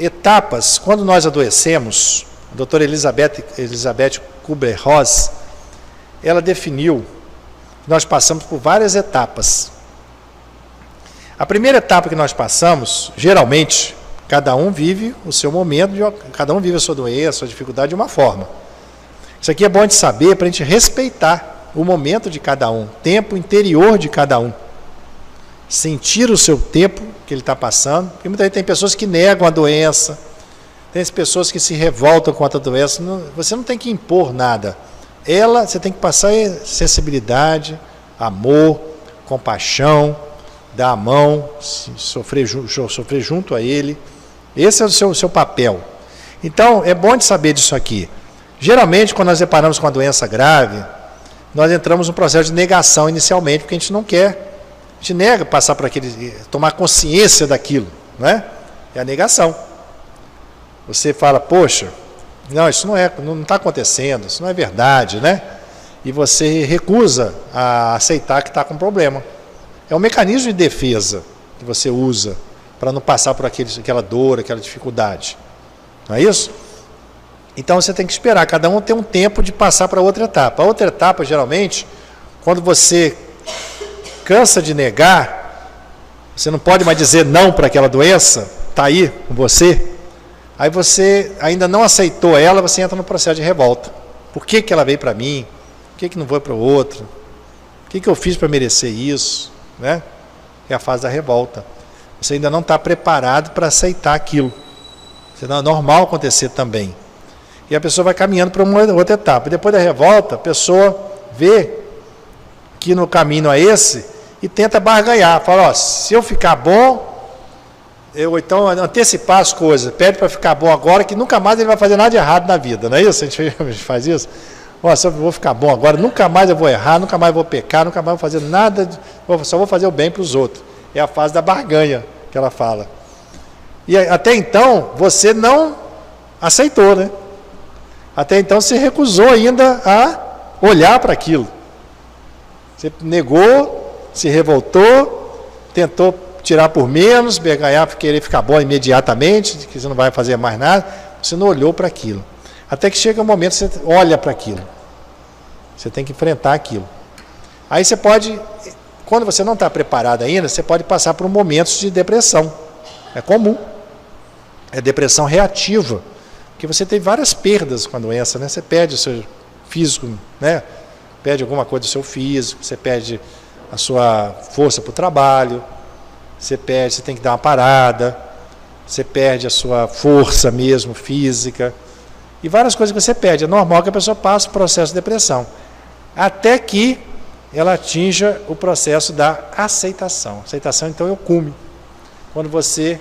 etapas. Quando nós adoecemos, a doutora Elizabeth Kubler-Ross, ela definiu que nós passamos por várias etapas. A primeira etapa que nós passamos, geralmente, cada um vive o seu momento, cada um vive a sua doença, a sua dificuldade de uma forma. Isso aqui é bom de saber para a gente respeitar. o momento de cada um, tempo interior de cada um. Sentir o seu tempo que ele está passando. Porque muitas vezes tem pessoas que negam a doença, tem pessoas que se revoltam contra a doença. Você não tem que impor nada. Você tem que passar sensibilidade, amor, compaixão, dar a mão, sofrer junto a ele. Esse é o seu papel. Então, é bom de saber disso aqui. Geralmente, quando nós deparamos com uma doença grave, nós entramos num processo de negação inicialmente, porque a gente não quer. A gente nega passar por tomar consciência daquilo, não é? É a negação. Você fala, poxa, não, isso não está acontecendo, isso não é verdade, né? E você recusa a aceitar que está com problema. É um mecanismo de defesa que você usa para não passar por aquela dor, aquela dificuldade. Não é isso? Então você tem que esperar, cada um tem um tempo de passar para outra etapa. A outra etapa, geralmente, quando você cansa de negar, você não pode mais dizer não para aquela doença, está aí com você, aí você ainda não aceitou ela, você entra no processo de revolta. Por que ela veio para mim? Por que não foi para o outro? O que eu fiz para merecer isso? Né? É a fase da revolta. Você ainda não está preparado para aceitar aquilo. Senão é normal acontecer também. E a pessoa vai caminhando para uma outra etapa. E depois da revolta, a pessoa vê que no caminho é esse e tenta barganhar. Fala, ó, se eu ficar bom, eu então antecipar as coisas, pede para ficar bom agora, que nunca mais ele vai fazer nada de errado na vida, não é isso? A gente faz isso? Ó, se eu vou ficar bom agora, nunca mais eu vou errar, nunca mais vou pecar, nunca mais vou fazer nada, só vou fazer o bem para os outros. É a fase da barganha que ela fala. E até então, você não aceitou, né? Até então, você recusou ainda a olhar para aquilo. Você negou, se revoltou, tentou tirar por menos, ganhar, querer ficar bom imediatamente, que você não vai fazer mais nada. Você não olhou para aquilo. Até que chega um momento que você olha para aquilo. Você tem que enfrentar aquilo. Aí você pode, quando você não está preparado ainda, você pode passar por momentos de depressão. É comum. É depressão reativa. Porque você tem várias perdas com a doença, né? Você perde o seu físico, né? Perde alguma coisa do seu físico, você perde a sua força para o trabalho, você tem que dar uma parada, você perde a sua força mesmo, física, e várias coisas que você perde. É normal que a pessoa passe o processo de depressão, até que ela atinja o processo da aceitação. Aceitação, então, é o cume. Quando você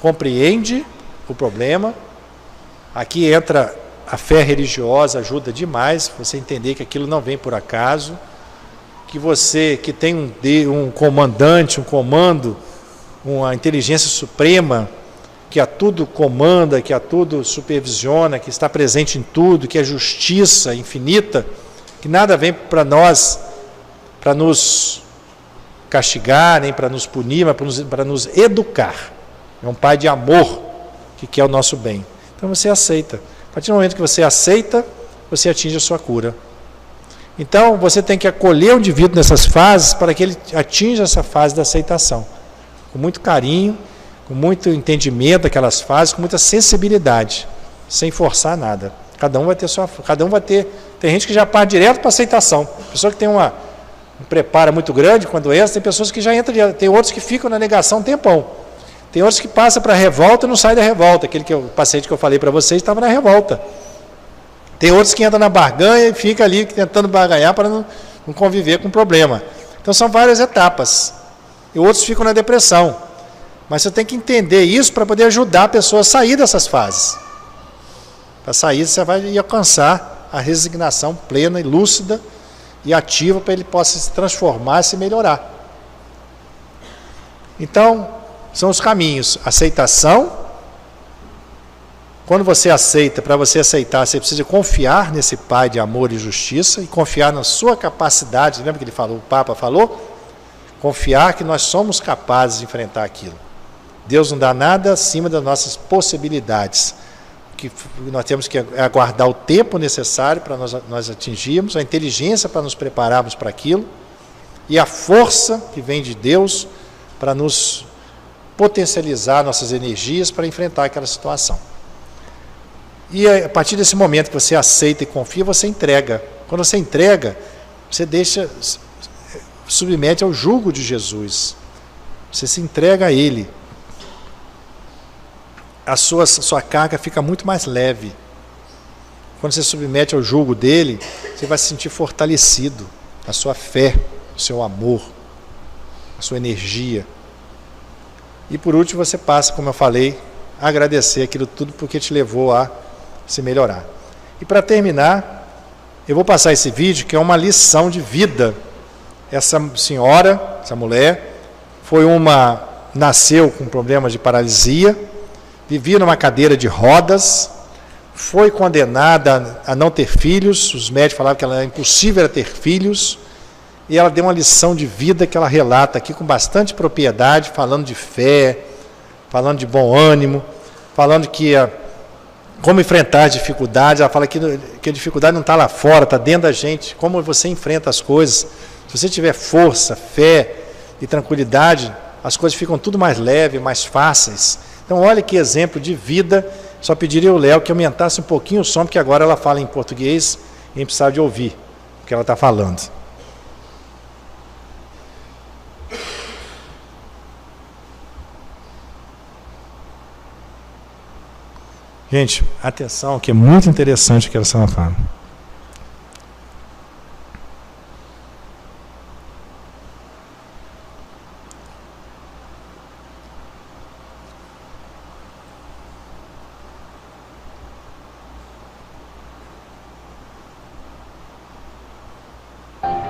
compreende o problema, aqui entra a fé religiosa, ajuda demais você entender que aquilo não vem por acaso, que você que tem um comandante, um comando, uma inteligência suprema, que a tudo comanda, que a tudo supervisiona, que está presente em tudo, que é justiça infinita, que nada vem para nós, para nos castigar, nem para nos punir, mas para nos educar. É um pai de amor que quer o nosso bem. Então você aceita. A partir do momento que você aceita, você atinge a sua cura. Então, você tem que acolher o indivíduo nessas fases para que ele atinja essa fase da aceitação. Com muito carinho, com muito entendimento daquelas fases, com muita sensibilidade, sem forçar nada. Cada um vai ter. Tem gente que já parte direto para a aceitação. Pessoa que tem um preparo muito grande com a doença, tem pessoas que já entram direto. Tem outros que ficam na negação um tempão. Tem outros que passam para a revolta e não saem da revolta. O paciente que eu falei para vocês estava na revolta. Tem outros que entram na barganha e ficam ali tentando barganhar para não conviver com o problema. Então são várias etapas. E outros ficam na depressão. Mas você tem que entender isso para poder ajudar a pessoa a sair dessas fases. Para sair, você vai alcançar a resignação plena e lúcida e ativa para ele possa se transformar e se melhorar. Então, são os caminhos. Aceitação. Quando você aceita, para você aceitar, você precisa confiar nesse Pai de amor e justiça e confiar na sua capacidade. Lembra que ele falou, o Papa falou? Confiar que nós somos capazes de enfrentar aquilo. Deus não dá nada acima das nossas possibilidades. Que nós temos que aguardar o tempo necessário para nós atingirmos, a inteligência para nos prepararmos para aquilo e a força que vem de Deus para nos potencializar nossas energias para enfrentar aquela situação. E a partir desse momento que você aceita e confia, você entrega. Quando você entrega, você submete ao jugo de Jesus. Você se entrega a Ele. A sua carga fica muito mais leve. Quando você submete ao jugo dele, você vai se sentir fortalecido. A sua fé, o seu amor, a sua energia. E por último você passa, como eu falei, a agradecer aquilo tudo porque te levou a se melhorar. E para terminar, eu vou passar esse vídeo que é uma lição de vida. Essa senhora, essa mulher, nasceu com problemas de paralisia, vivia numa cadeira de rodas, foi condenada a não ter filhos, os médicos falavam que era impossível ter filhos, e ela deu uma lição de vida que ela relata aqui com bastante propriedade, falando de fé, falando de bom ânimo, falando como enfrentar as dificuldades. Ela fala que a dificuldade não está lá fora, está dentro da gente, como você enfrenta as coisas. Se você tiver força, fé e tranquilidade, as coisas ficam tudo mais leves, mais fáceis. Então olha que exemplo de vida. Só pediria ao Léo que aumentasse um pouquinho o som, porque agora ela fala em português e a gente precisava de ouvir o que ela está falando. Gente, atenção, que é muito interessante o que ela fala.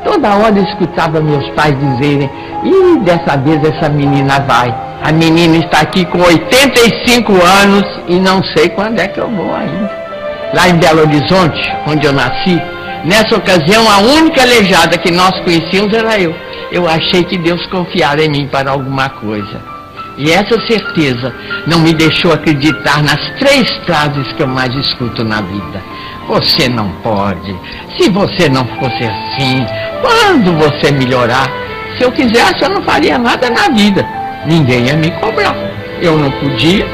Toda hora eu escutava meus pais dizerem: "Ih, dessa vez essa menina vai. A menina está aqui com 85 anos e não sei quando é que eu vou ainda." Lá em Belo Horizonte, onde eu nasci, nessa ocasião a única aleijada que nós conhecíamos era eu. Eu achei que Deus confiara em mim para alguma coisa. E essa certeza não me deixou acreditar nas 3 frases que eu mais escuto na vida. Você não pode. Se você não fosse assim, quando você melhorar? Se eu quisesse, eu não faria nada na vida. Ninguém ia me cobrar. Eu não podia.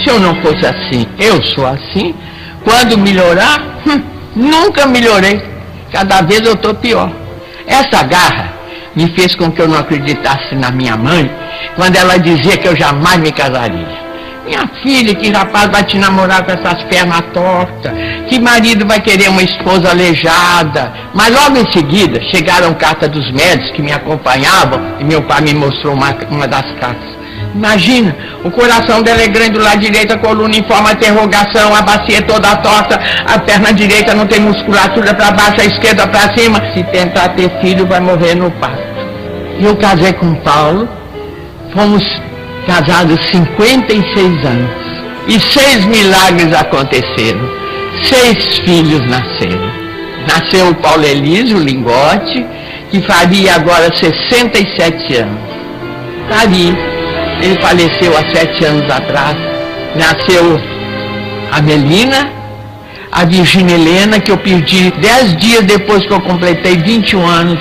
Se eu não fosse assim, eu sou assim. Quando melhorar? Nunca melhorei. Cada vez eu estou pior. Essa garra me fez com que eu não acreditasse na minha mãe quando ela dizia que eu jamais me casaria. Minha filha, que rapaz vai te namorar com essas pernas tortas? Que marido vai querer uma esposa aleijada? Mas logo em seguida chegaram cartas dos médicos que me acompanhavam e meu pai me mostrou uma das cartas. Imagina, o coração dela é grande do lado direito, a coluna em forma de interrogação, a bacia toda torta, a perna direita não tem musculatura para baixo, a esquerda para cima. Se tentar ter filho, vai morrer no parto. Eu casei com o Paulo, fomos casados 56 anos. E 6 milagres aconteceram. 6 filhos nasceram. Nasceu o Paulo Elísio Lingote, que faria agora 67 anos. Faria. Ele faleceu há 7 anos atrás. Nasceu a Melina, a Virgínia Helena, que eu perdi 10 dias depois que eu completei 21 anos.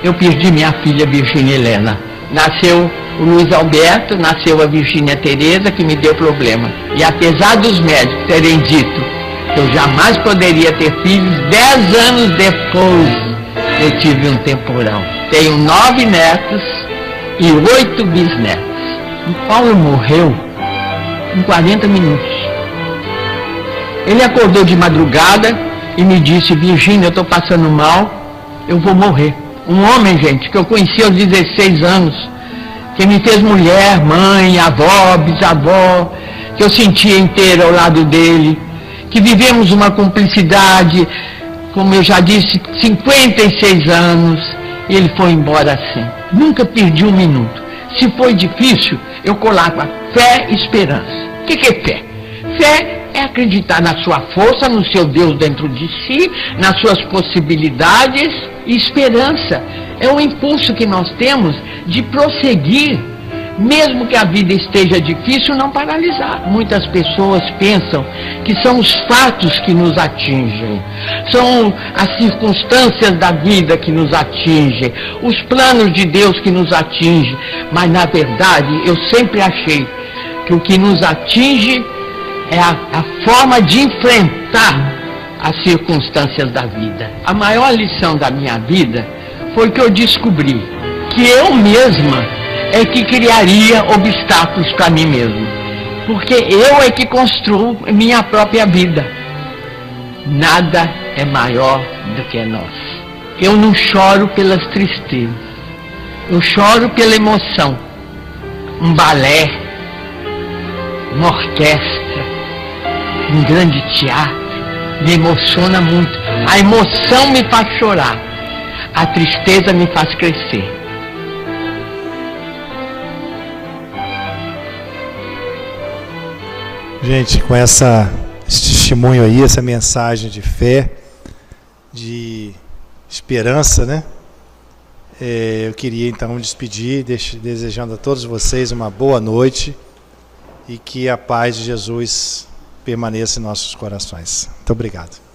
Eu perdi minha filha Virgínia Helena. Nasceu o Luiz Alberto, nasceu a Virgínia Tereza, que me deu problema. E apesar dos médicos terem dito que eu jamais poderia ter filhos, 10 anos depois eu tive um temporal. Tenho 9 netos e 8 bisnetos. O Paulo morreu em 40 minutos. Ele acordou de madrugada e me disse: "Virgínia, eu estou passando mal, eu vou morrer." Um homem, gente, que eu conheci aos 16 anos, que me fez mulher, mãe, avó, bisavó, que eu sentia inteira ao lado dele, que vivemos uma cumplicidade, como eu já disse, 56 anos, e ele foi embora assim. Nunca perdi um minuto. Se foi difícil, eu colava fé e esperança. O que é fé? Fé é acreditar na sua força, no seu Deus dentro de si, nas suas possibilidades. E esperança é o impulso que nós temos de prosseguir, mesmo que a vida esteja difícil, não paralisar. Muitas pessoas pensam que são os fatos que nos atingem, são as circunstâncias da vida que nos atingem, os planos de Deus que nos atingem. Mas na verdade, eu sempre achei que o que nos atinge é a forma de enfrentar as circunstâncias da vida. A maior lição da minha vida foi que eu descobri que eu mesma é que criaria obstáculos para mim mesmo. Porque eu é que construo minha própria vida. Nada é maior do que nós. Eu não choro pelas tristezas. Eu choro pela emoção. Um balé, uma orquestra, um grande teatro, me emociona muito. A emoção me faz chorar. A tristeza me faz crescer. Gente, com esse testemunho aí, essa mensagem de fé, de esperança, né? Eu queria então me despedir, desejando a todos vocês uma boa noite e que a paz de Jesus permaneça em nossos corações. Muito obrigado.